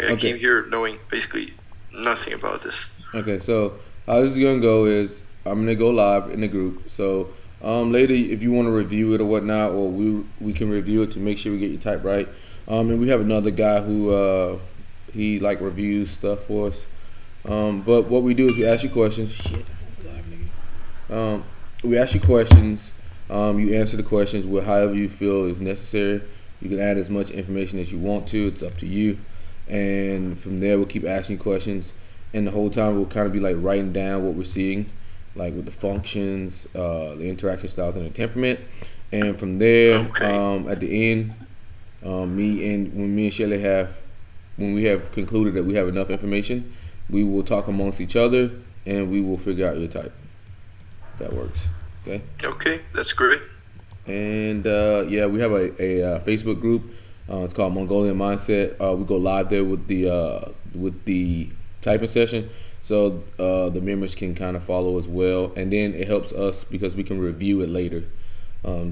I came here knowing basically nothing about this. Okay, so how this is gonna go is I'm gonna go live in the group. So later, if you want to review it or whatnot, or we can review it to make sure we get your type right. And we have another guy who he like reviews stuff for us. But what we do is we ask you questions. Shit, I'm live, nigga. We ask you questions. You answer the questions with however you feel is necessary. You can add as much information as you want to. It's up to you. And from there, we'll keep asking questions. And the whole time, we'll kind of be like writing down what we're seeing, like with the functions, the interaction styles, and the temperament. And from there, at the end, when me and Shelly when we have concluded that we have enough information, we will talk amongst each other and we will figure out your type. If that works. Okay. Okay, that's great. And we have a Facebook group. It's called MongolianMindset. We go live there with the typing session, so the members can kind of follow as well. And then it helps us because we can review it later,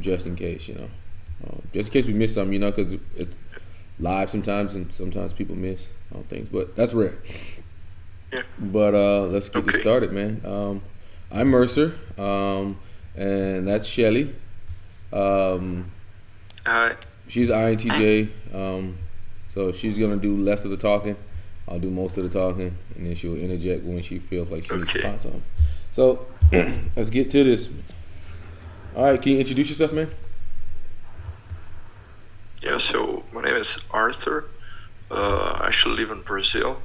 just in case, just in case we miss something, because it's live sometimes and sometimes people miss things, but that's rare. Yeah. But let's get this started, man. I'm Mercer, and that's Shelly. Hi. She's INTJ, so she's gonna do less of the talking. I'll do most of the talking, and then she'll interject when she feels like she needs to find something. So let's get to this. All right, can you introduce yourself, man? Yeah, so my name is Arthur. I actually live in Brazil,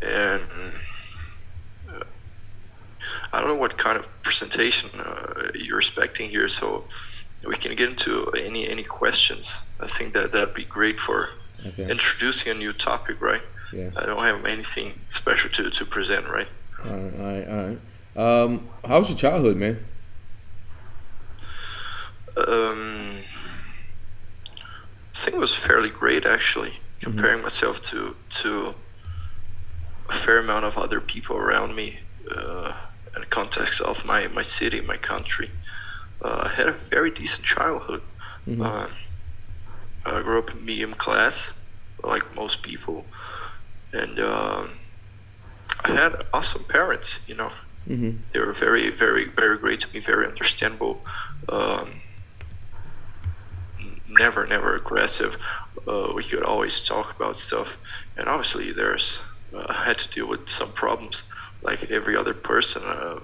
and I don't know what kind of presentation you're expecting here, so we can get into any questions. I think that'd be great for introducing a new topic, right? Yeah. I don't have anything special to present, right? All right. How was your childhood, man? I think it was fairly great, actually, comparing myself to a fair amount of other people around me in the context of my city, my country. I had a very decent childhood. I grew up in medium class, like most people, and I had awesome parents. They were very, very, very great to me, very understandable. Never aggressive. We could always talk about stuff, and obviously I had to deal with some problems like every other person. I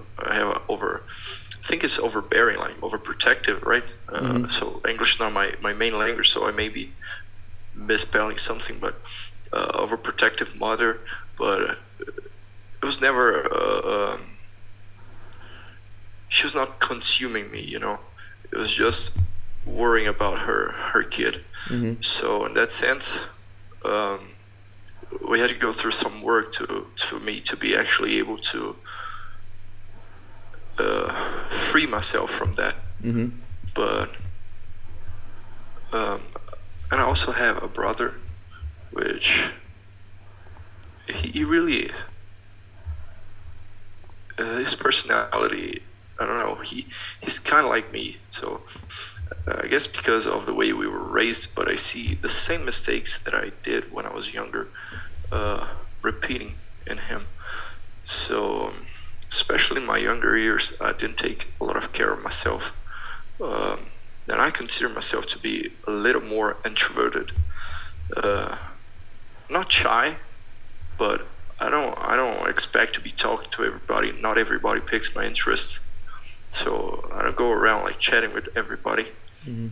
think it's overbearing, like overprotective, right? So English is not my main language, so I may be misspelling something, but overprotective mother. But it was never. She was not consuming me, It was just worrying about her kid. So in that sense, we had to go through some work to me to be actually able to free myself from that. But and I also have a brother, which he really his personality, I don't know, he's kind of like me. So I guess because of the way we were raised, but I see the same mistakes that I did when I was younger repeating in him. So especially in my younger years, I didn't take a lot of care of myself. And I consider myself to be a little more introverted. Not shy, but I don't expect to be talking to everybody. Not everybody picks my interests. So I don't go around like chatting with everybody. And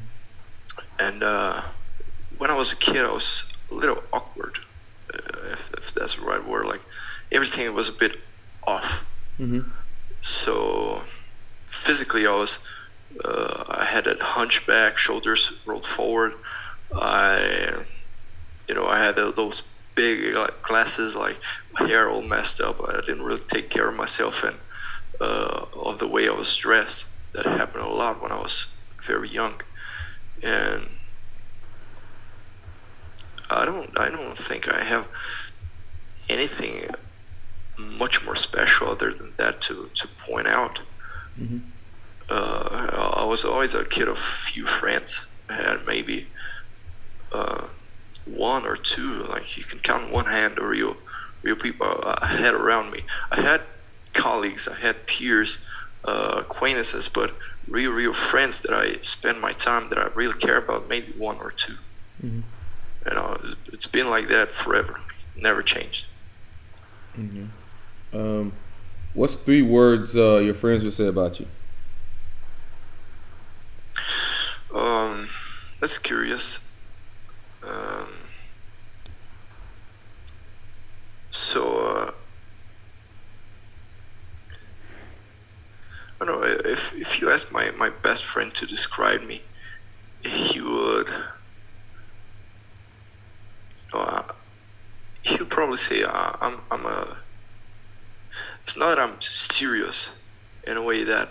when I was a kid, I was a little awkward, if that's the right word. Like everything was a bit off. So physically, I had that hunchback, shoulders rolled forward. I had those big glasses, like my hair all messed up. I didn't really take care of myself and of the way I was dressed. That happened a lot when I was very young, and I don't think I have anything much more special other than that to point out. I was always a kid of few friends. I had maybe one or two, like you can count on one hand, the real people I had around me. I had colleagues, I had peers, acquaintances, but real friends that I spend my time, that I really care about, maybe one or two. Mm-hmm. You know, it's been like that forever, never changed. Mm-hmm. What's 3 words your friends would say about you? That's curious. So I don't know, if you ask my best friend to describe me, he would, he would probably say I'm a. It's not that I'm serious in a way that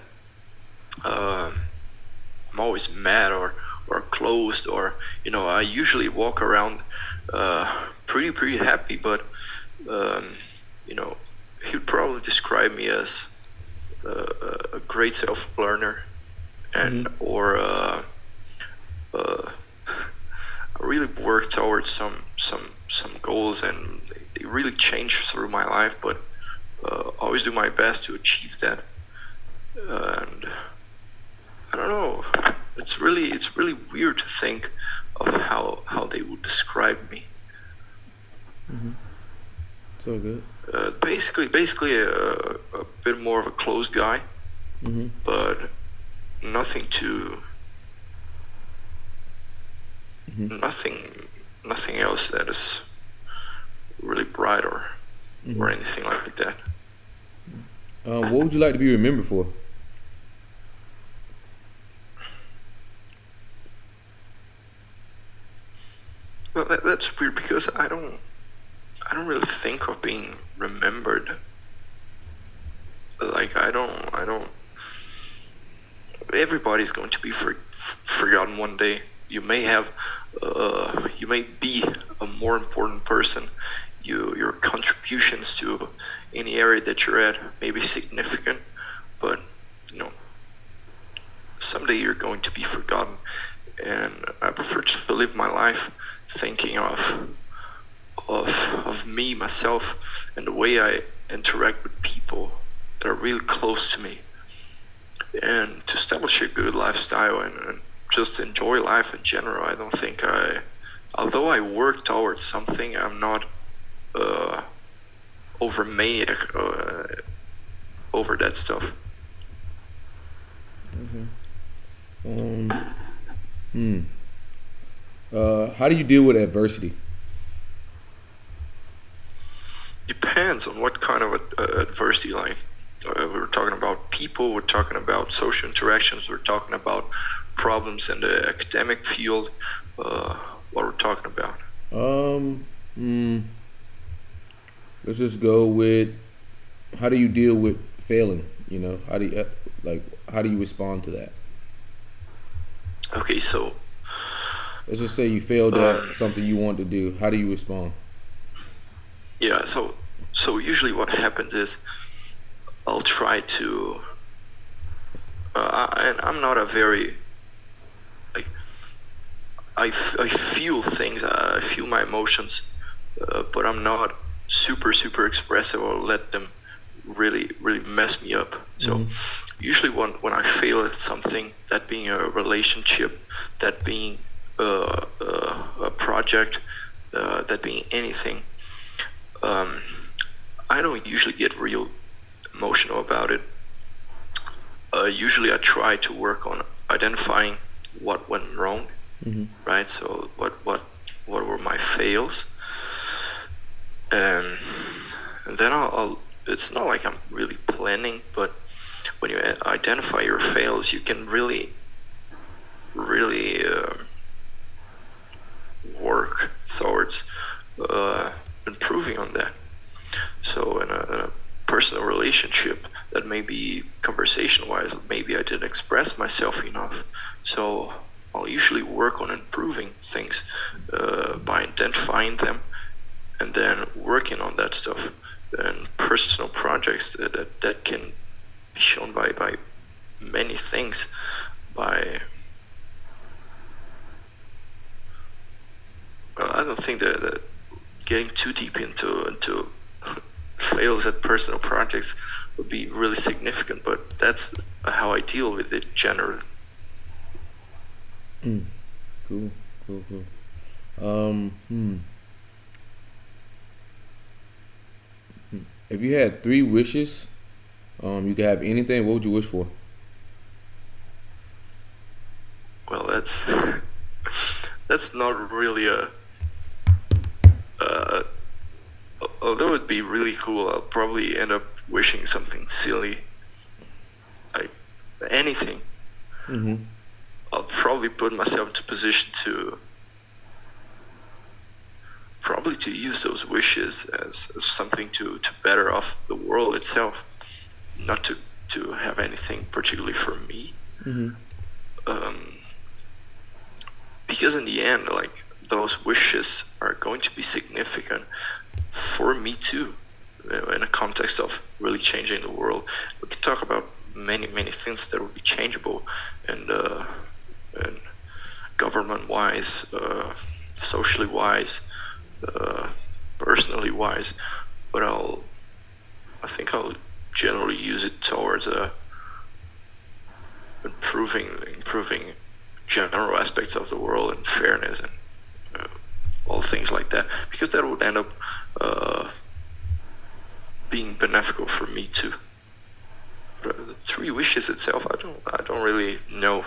I'm always mad or closed, or I usually walk around pretty happy, but he would probably describe me as a great self-learner, and or I really work towards some goals, and they really change through my life, but always do my best to achieve that. And I don't know, it's really weird to think of how they would describe me. So good. Basically a bit more of a closed guy, but nothing too. Nothing else that is really bright or anything like that. What would you like to be remembered for? Well, that's weird, because I don't really think of being remembered. Like I don't. Everybody's going to be forgotten one day. You may be a more important person. Your contributions to any area that you're at may be significant, but someday you're going to be forgotten. And I prefer to live my life thinking of me, myself, and the way I interact with people that are really close to me, and to establish a good lifestyle and just enjoy life in general. I don't think although I work towards something, I'm not over maniac over that stuff. How do you deal with adversity? Depends on what kind of adversity. Like we're talking about people, we're talking about social interactions, we're talking about problems in the academic field. What we're talking about? Let's just go with, how do you deal with failing? How do you respond to that? Okay, so let's just say you failed at something you want to do. How do you respond? Yeah, so usually what happens is I'll try to, and I'm not a very, like, I feel things, I feel my emotions, but I'm not super expressive or let them really mess me up. So usually when I fail at something, that being a relationship, that being a project, that being anything, I don't usually get real emotional about it. Usually I try to work on identifying what went wrong, right? So what were my fails, and then I'll it's not like I'm really planning, but when you identify your fails, you can really work towards improving on that. So in a personal relationship, that may be conversation-wise, maybe I didn't express myself enough. So I'll usually work on improving things by identifying them and then working on that stuff. And personal projects that can be shown by many things, by I don't think that getting too deep into fails at personal projects would be really significant, but that's how I deal with it generally. Cool. If you had 3 wishes, you could have anything, what would you wish for? Well, that's not really although it'd be really cool, I'll probably end up wishing something silly, like anything. I'll probably put myself into position to use those wishes as something to better off the world itself, not to have anything particularly for me. Because in the end, like, those wishes are going to be significant for me too, in a context of really changing the world. We can talk about many things that will be changeable, and government wise, socially wise, personally wise, but I think I'll generally use it towards improving general aspects of the world and fairness and all things like that, because that would end up being beneficial for me too. But the 3 wishes itself, I don't really know.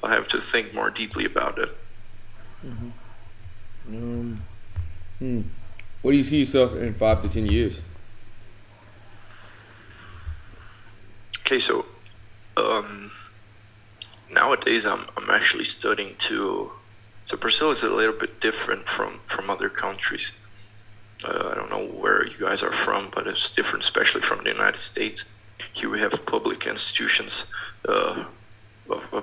I'll have to think more deeply about it. Where do you see yourself in 5 to 10 years? Okay, so nowadays I'm actually studying so Brazil is a little bit different from other countries. I don't know where you guys are from, but it's different, especially from the United States. Here we have public institutions,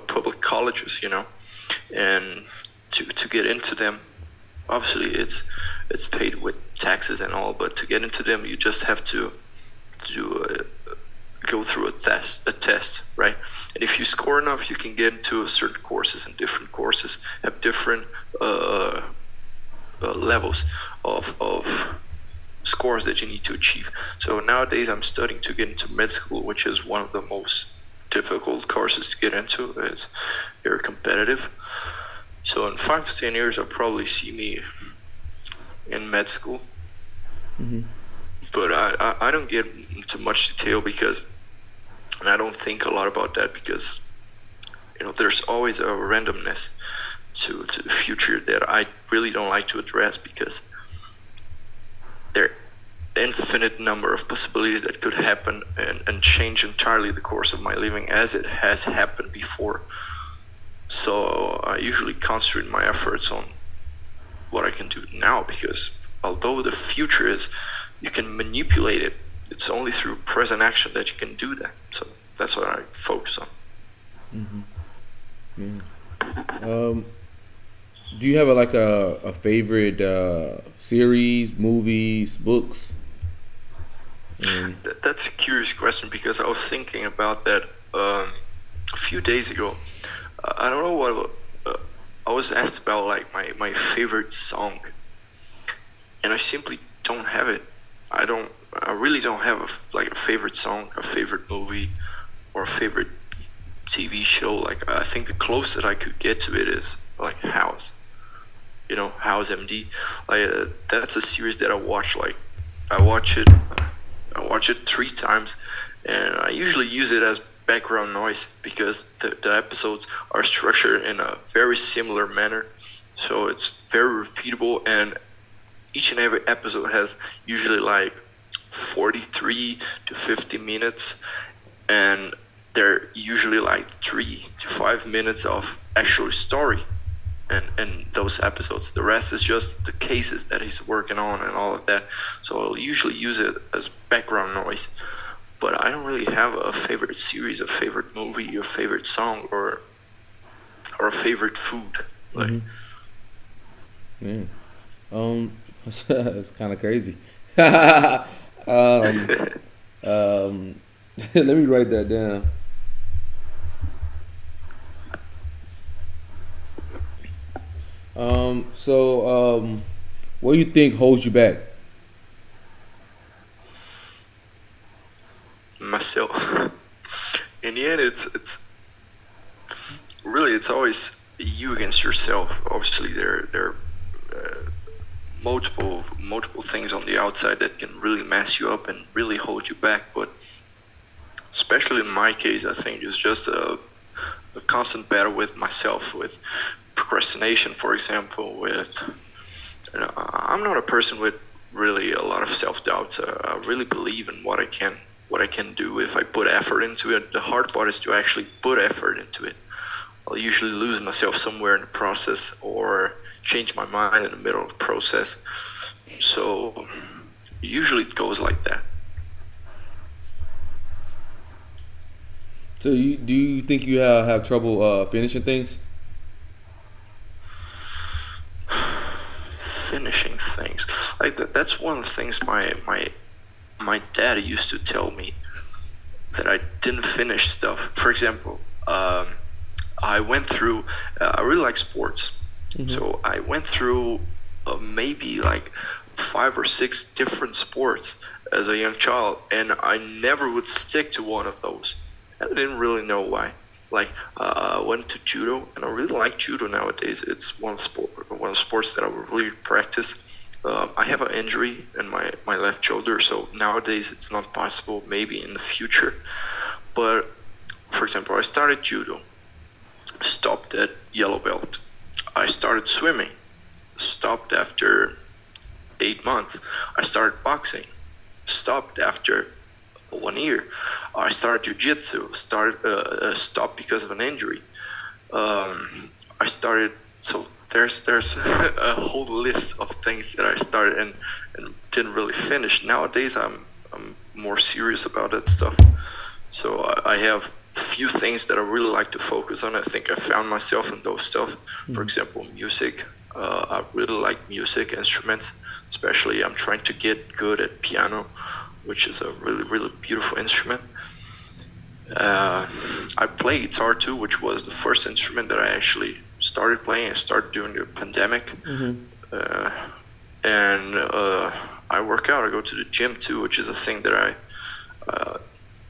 public colleges, and to get into them, obviously it's paid with taxes and all, but to get into them you just have to go through a test, right? And if you score enough, you can get into certain courses, and different courses have different levels of scores that you need to achieve. So nowadays I'm studying to get into med school, which is one of the most difficult courses to get into. It's very competitive. So in 5 to 10 years, I'll probably see me in med school. But I don't get into much detail because I don't think a lot about that, because there's always a randomness to the future that I really don't like to address, because there are infinite number of possibilities that could happen and change entirely the course of my living, as it has happened before. So I usually concentrate my efforts on what I can do now, because although the future you can manipulate it, it's only through present action that you can do that. So that's what I focus on. Do you have a favorite series, movies, books? That's a curious question, because I was thinking about that a few days ago. I don't know what I was asked about, like my favorite song, and I simply don't have it. I really don't have a favorite song, a favorite movie, or a favorite TV show. Like, I think the closest I could get to it is like House. House MD. Like, that's a series that I watch. Like, I watch it 3 times, and I usually use it as background noise, because the episodes are structured in a very similar manner, so it's very repeatable, and each and every episode has usually like 43 to 50 minutes, and they're usually like 3 to 5 minutes of actual story and those episodes. The rest is just the cases that he's working on and all of that, so I'll usually use it as background noise. But I don't really have a favorite series, a favorite movie, a favorite song, or a favorite food. Like, It's kind of crazy. Let me write that down. What do you think holds you back? Myself. In the end, it's really, it's always you against yourself. Obviously, there are multiple things on the outside that can really mess you up and really hold you back. But especially in my case, I think it's just a constant battle with myself, with procrastination, for example. With I'm not a person with really a lot of self-doubt. I really believe in what I can do if I put effort into it. The hard part is to actually put effort into it. I'll usually lose myself somewhere in the process or change my mind in the middle of the process. So usually it goes like that. So do you think you have trouble finishing things? Finishing things like that. That's one of the things my dad used to tell me, that I didn't finish stuff. For example, I went through. I really like sports, so I went through maybe like 5 or 6 different sports as a young child, and I never would stick to one of those. And I didn't really know why. Like I went to judo, and I really like judo nowadays. It's one of the sports that I would really practice. I have an injury in my left shoulder, so nowadays it's not possible. Maybe in the future, but for example, I started judo, stopped at yellow belt. I started swimming, stopped after 8 months. I started boxing, stopped after 1 year. I started jiu-jitsu, stopped because of an injury. I started, so there's a whole list of things that I started and didn't really finish. Nowadays I'm more serious about that stuff. So I have a few things that I really like to focus on. I think I found myself in those stuff. For example, music. I really like music instruments, especially I'm trying to get good at piano, which is a really beautiful instrument. I play guitar too, which was the first instrument that I actually started playing. I started during the pandemic. And I work out. I go to the gym too, which is a thing that I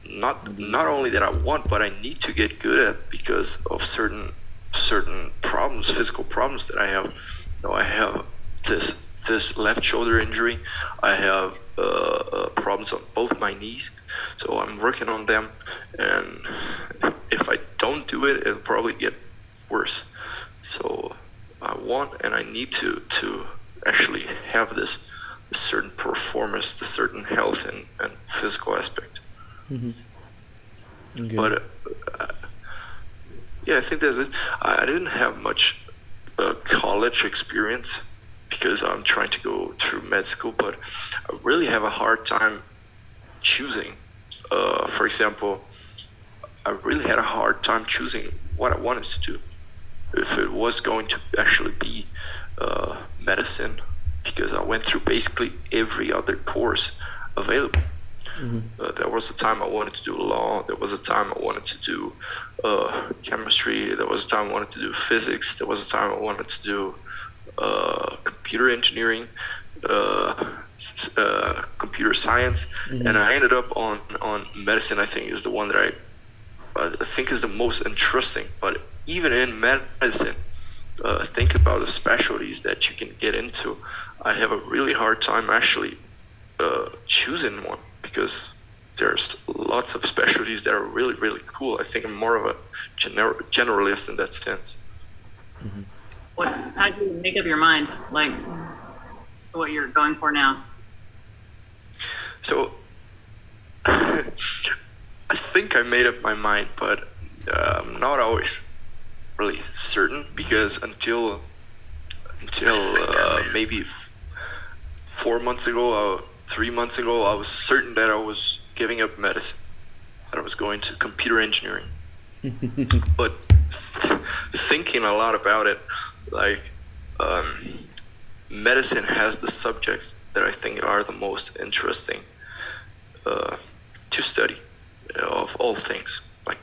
not only that I want, but I need to get good at because of certain problems, physical problems that I have. So I have this left shoulder injury. I have problems on both my knees, so I'm working on them. And if I don't do it, it'll probably get worse. So I want and I need to actually have this certain performance, this certain health and physical aspect. Okay. But yeah, I think that's it. I didn't have much college experience because I'm trying to go through med school, but I really have a hard time choosing. For example, I really had a hard time choosing what I wanted to do. If it was going to actually be medicine, because I went through basically every other course available. There was a time I wanted to do law. There was a time I wanted to do chemistry. There was a time I wanted to do physics. There was a time I wanted to do computer engineering, computer science, and I ended up on medicine. I think is the one that I think is the most interesting. But even in medicine, think about the specialties that you can get into. I have a really hard time actually choosing one because there's lots of specialties that are really cool. I think I'm more of a generalist in that sense. How do you make up your mind, like what you're going for now? So I think I made up my mind, but I'm not always really certain because until maybe 4 months ago, 3 months ago, I was certain that I was giving up medicine, that I was going to computer engineering. But thinking a lot about it, like medicine has the subjects that I think are the most interesting to study of all things, like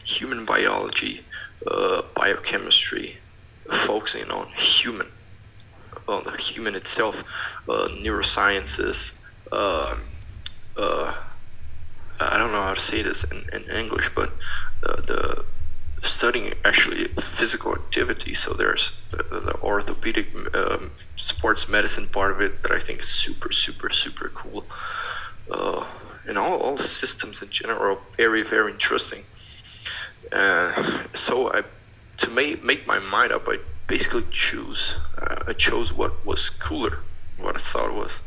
human biology, biochemistry, focusing on the human itself, neurosciences. I don't know how to say this in English, but the studying actually physical activity. So there's the orthopedic sports medicine part of it that I think is super, super, super cool. And all the systems in general are very, very interesting. So to make my mind up, I basically I chose what was cooler, what I thought was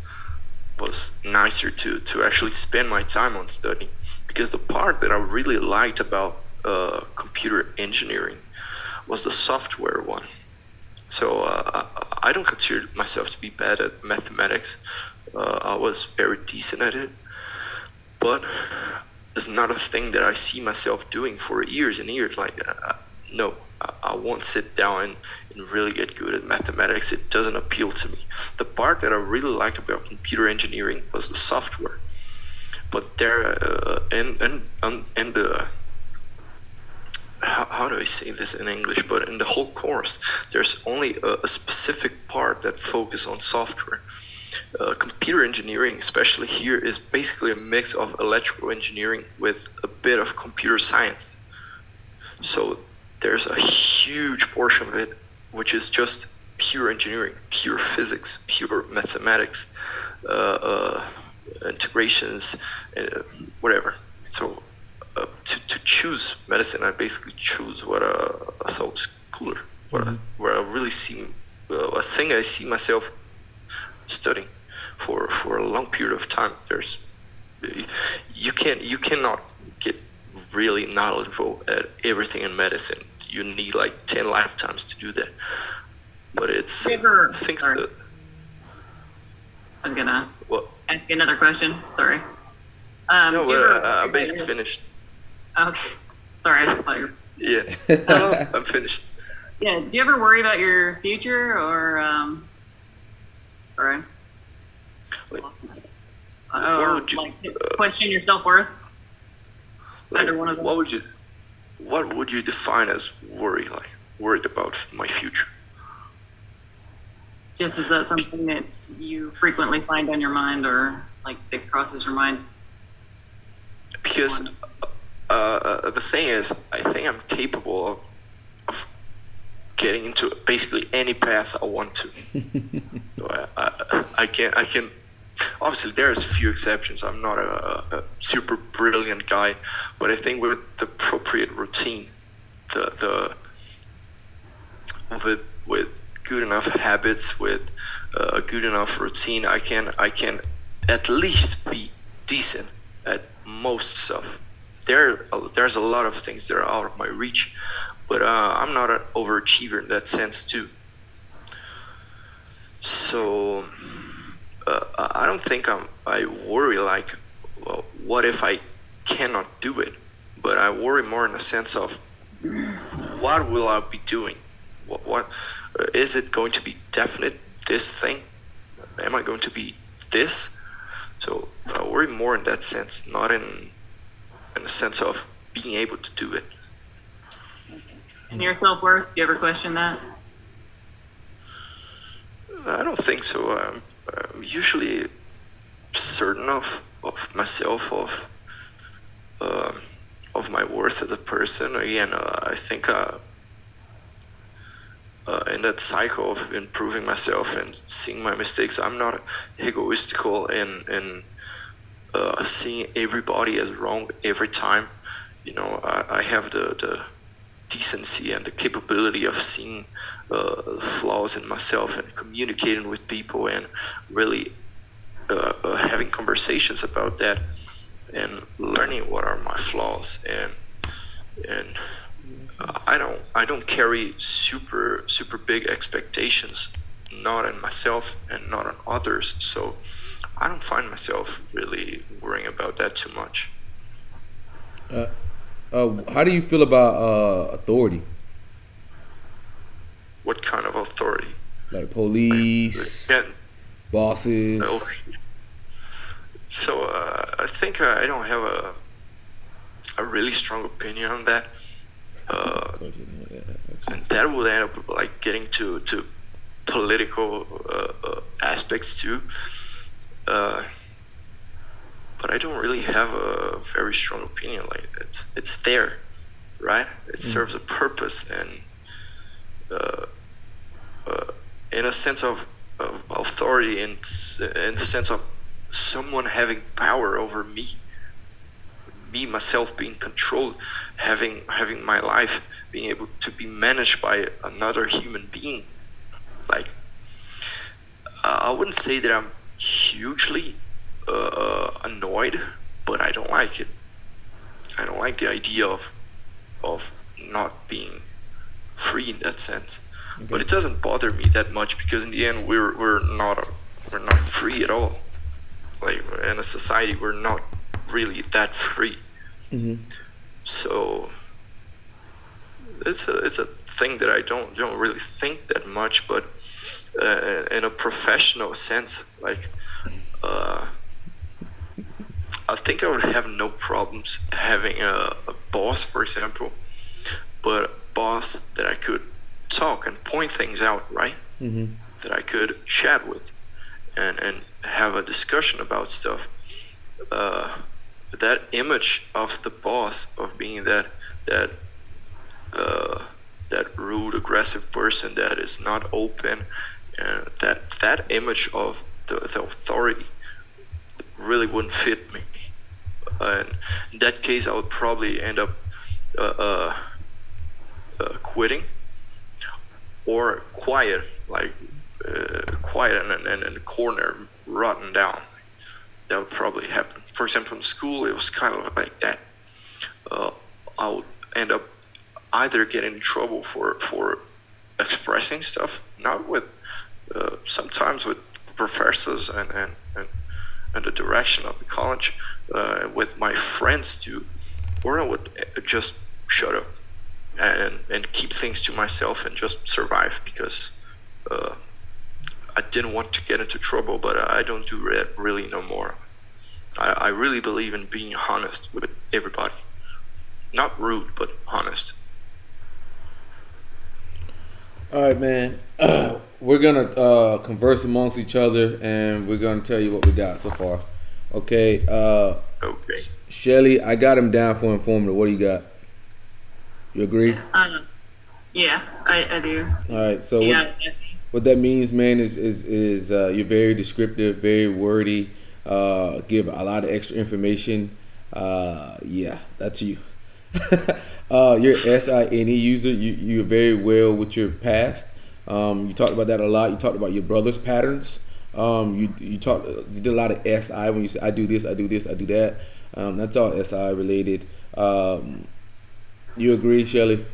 nicer to actually spend my time on studying, because the part that I really liked about computer engineering was the software one. So I don't consider myself to be bad at mathematics. I was very decent at it, but it's not a thing that I see myself doing for years and years. Like, no, I won't sit down and really get good at mathematics. It doesn't appeal to me. The part that I really liked about computer engineering was the software. But there, how do I say this in English? But in the whole course, there's only a specific part that focuses on software. Computer engineering, especially here, is basically a mix of electrical engineering with a bit of computer science. So there's a huge portion of it which is just pure engineering, pure physics, pure mathematics, integrations, whatever. So to choose medicine, I basically choose what I thought was cooler, where I really see a thing I see myself studying for a long period of time. You cannot get really knowledgeable at everything in medicine. You need like 10 lifetimes to do that. But it's things that. I'm gonna ask you another question. Sorry. No, but I'm basically finished. Okay. Sorry, I thought you were... Yeah. I'm finished. Yeah. Do you ever worry about your future or sorry? Question your self-worth? Like, what would you define as worry? Like, worried about my future? Just is that something that you frequently find on your mind, or like that crosses your mind? Because the thing is, I think I'm capable of getting into basically any path I want to. So I can. Obviously, there's a few exceptions. I'm not a super brilliant guy, but I think with the appropriate routine, with good enough habits, with a good enough routine, I can at least be decent at most stuff. There's a lot of things that are out of my reach, but I'm not an overachiever in that sense too. So I don't think I worry like, well, what if I cannot do it? But I worry more in the sense of, what will I be doing? What is it going to be definite, this thing? Am I going to be this? So I worry more in that sense, not in the sense of being able to do it. And your self-worth, do you ever question that? I don't think so. I'm usually certain of myself, of my worth as a person. Again, I think in that cycle of improving myself and seeing my mistakes, I'm not egoistical in seeing everybody as wrong every time. You know, I have the decency and the capability of seeing the flaws in myself and communicating with people and really having conversations about that and learning what are my flaws, and I don't carry super big expectations, not in myself and not on others, so I don't find myself really worrying about that too much. How do you feel about authority? What kind of authority? Like police, bosses. So I think I don't have a really strong opinion on that. and that would end up like getting to political aspects too. But I don't really have a very strong opinion. Like it's there, right? It serves a purpose, and in a sense of authority, in the sense of someone having power over me myself being controlled, having my life being able to be managed by another human being. Like I wouldn't say that I'm hugely annoyed, but I don't like it. I don't like the idea of not being free in that sense. Okay. But it doesn't bother me that much, because in the end we're not free at all. Like in a society, we're not really that free. Mm-hmm. So it's a thing that I don't really think that much. But in a professional sense, like I think I would have no problems having a boss, for example, but a boss that I could talk and point things out, right? Mm-hmm. That I could chat with and have a discussion about stuff. That image of the boss, of being that rude, aggressive person that is not open, that image of the authority really wouldn't fit me. And in that case, I would probably end up quitting, or quiet, like quiet in the corner, rotten down. That would probably happen. For example, in school, it was kind of like that. I would end up either getting in trouble for expressing stuff, not with sometimes with professors and the direction of the college, with my friends too, or I would just shut up and keep things to myself and just survive, because I didn't want to get into trouble. But I don't do that really no more. I really believe in being honest with everybody. Not rude, but honest. All right, man. We're going to converse amongst each other, and we're going to tell you what we got so far. Okay. Okay. Shelly, I got him down for informative. What do you got? You agree? Yeah, I do. All right. So what that means, man, is you're very descriptive, very wordy, give a lot of extra information. Yeah, that's you. You're an SINE user. You're very well with your past. You talked about that a lot. You talked about your brother's patterns. You did a lot of SI when you say I do this, I do this, I do that. That's all SI related. You agree, Shelly?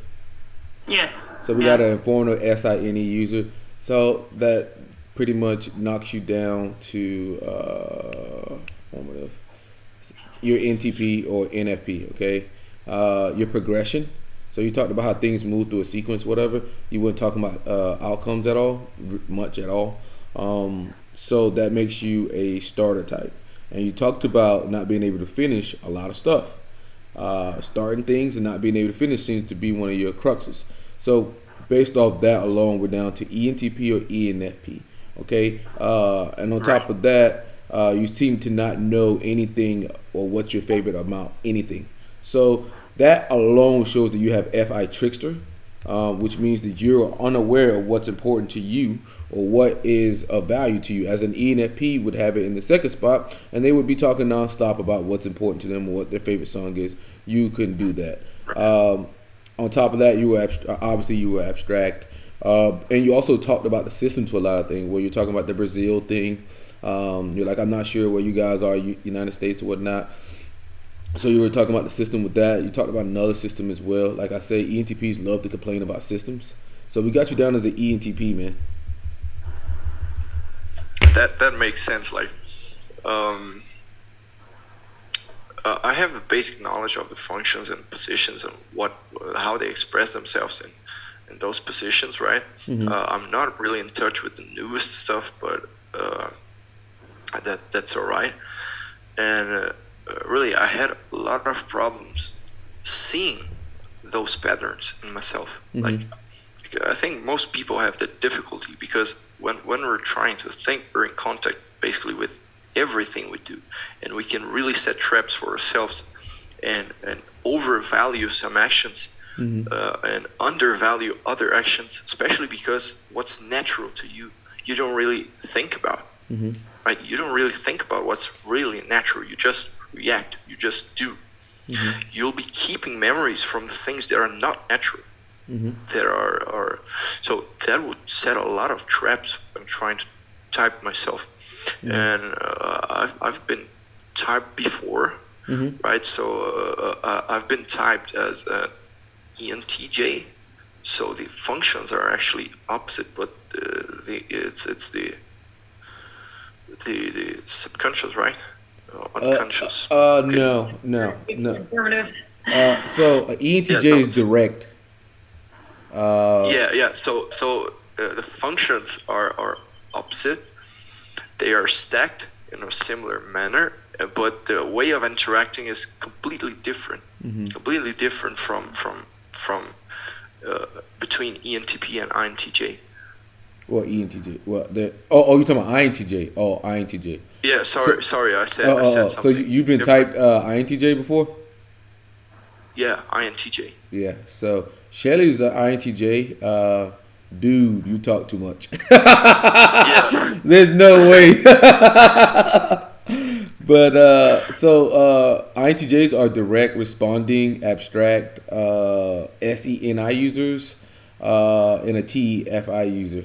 Yes. So we got an informative SINE user. So that pretty much knocks you down to your NTP or NFP. Okay. Your progression. So you talked about how things move through a sequence, whatever. You weren't talking about outcomes at all, much at all. So that makes you a starter type. And you talked about not being able to finish a lot of stuff. Starting things and not being able to finish seems to be one of your cruxes. So based off that alone, we're down to ENTP or ENFP. Okay. And on top of that, you seem to not know anything or what's your favorite amount, anything. So that alone shows that you have FI trickster, which means that you're unaware of what's important to you or what is of value to you. As an ENFP would have it in the second spot, and they would be talking nonstop about what's important to them or what their favorite song is. You couldn't do that. On top of that, you were abstract, and you also talked about the system to a lot of things. Where you're talking about the Brazil thing. You're like, I'm not sure where you guys are, United States or whatnot. So you were talking about the system with that. You talked about another system as well. Like I say, ENTPs love to complain about systems. So we got you down as an ENTP, man. That makes sense. Like, I have a basic knowledge of the functions and positions and how they express themselves in those positions, right? Mm-hmm. I'm not really in touch with the newest stuff, but that's all right. And really, I had a lot of problems seeing those patterns in myself. Mm-hmm. Like, I think most people have that difficulty because when we're trying to think, we're in contact basically with everything we do, and we can really set traps for ourselves and overvalue some actions, and undervalue other actions, especially because what's natural to you, you don't really think about. Right? You don't really think about what's really natural. You just react. You just do. You'll be keeping memories from the things that are not natural. That are so that would set a lot of traps when trying to type myself. And I've been typed before, right? So I've been typed as entj. So the functions are actually opposite, but it's the subconscious, right? Unconscious. No. Affirmative. So ENTJ Yeah, no, is direct. Yeah. So the functions are opposite. They are stacked in a similar manner, but the way of interacting is completely different. Completely different from between ENTP and INTJ. What ENTJ? What the? Oh, you talking about INTJ? Oh, INTJ. Yeah, sorry, I said something. So you've been different. typed INTJ before? Yeah, INTJ. Yeah. So Shelly's an INTJ. Dude, you talk too much. Yeah. There's no way. But INTJs are direct, responding, abstract, SENI users, and a TFI user.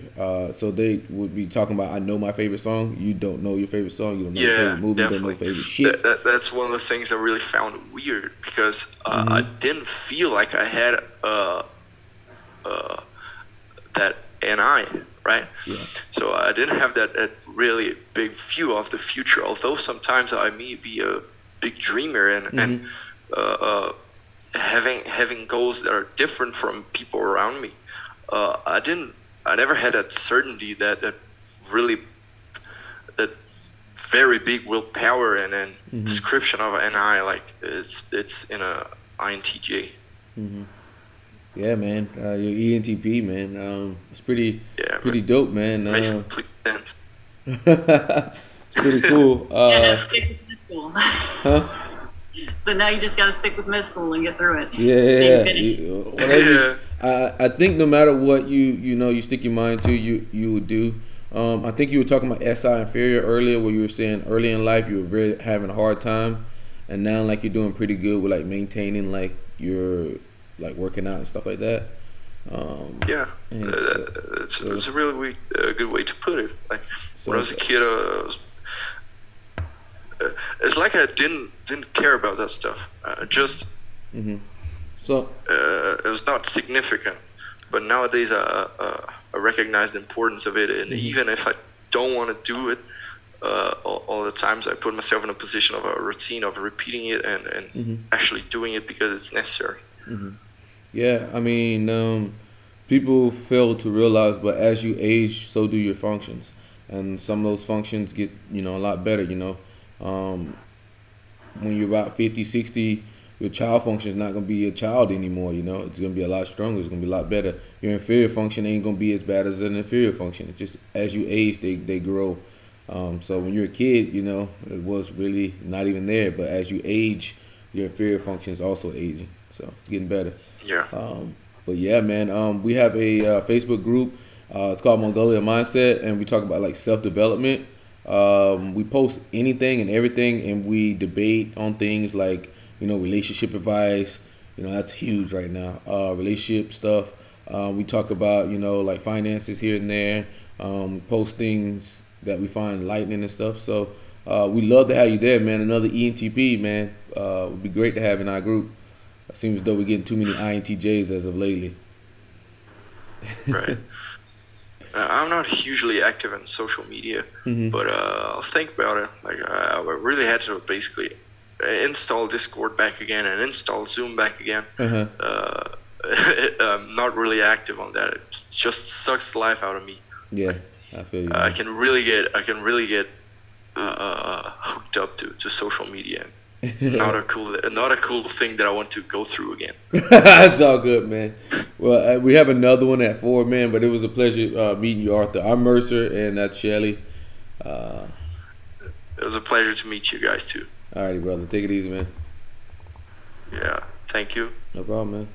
So they would be talking about, I know my favorite song. You don't know your favorite song. You don't know your favorite movie. Definitely. You don't know your favorite shit. That's one of the things I really found weird because I didn't feel like I had that NI, right? Yeah. So I didn't have that really big view of the future. Although sometimes I may be a big dreamer and having goals that are different from people around me. I never had that certainty that very big willpower and description of an NI, like it's in a INTJ. Yeah, man. Your ENTP, man. It's pretty dope, man. Makes complete sense. It's pretty cool. Stick with med school. Huh? So now you just got to stick with med school and get through it. Yeah. I think no matter what you stick your mind to, you would do. I think you were talking about SI inferior earlier, where you were saying early in life you were really having a hard time, and now like you're doing pretty good with like maintaining like your like working out and stuff like that. It's a really good way to put it. Like when I was a kid, it's like I didn't care about that stuff. So it was not significant. But nowadays, I recognize the importance of it, and even if I don't want to do it, all the times I put myself in a position of a routine of repeating it and actually doing it because it's necessary. Yeah, I mean, people fail to realize, but as you age, so do your functions, and some of those functions get a lot better. When you're about 50, 60, your child function is not going to be a child anymore. It's going to be a lot stronger. It's going to be a lot better. Your inferior function ain't going to be as bad as an inferior function. It's just as you age, they grow. So when you're a kid, it was really not even there. But as you age, your inferior function is also aging. So it's getting better. Yeah. But yeah, man, we have a Facebook group. It's called MongolianMindset, and we talk about like self-development. We post anything and everything, and we debate on things like, relationship advice. That's huge right now. Relationship stuff. We talk about, like finances here and there. We post things that we find enlightening and stuff. So we love to have you there, man. Another ENTP, man. Would be great to have in our group. It seems as though we're getting too many INTJs as of lately. Right. I'm not hugely active in social media, but I'll think about it. Like I really had to basically install Discord back again and install Zoom back again. I'm not really active on that. It just sucks the life out of me. Yeah, I feel you. I can really get hooked up to social media. not a cool thing that I want to go through again. It's all good, man. Well, we have another one at 4, man. But it was a pleasure meeting you, Arthur. I'm Mercer, and that's Shelly. It was a pleasure to meet you guys too. Alrighty, brother. Take it easy, man. Yeah, thank you. No problem, man.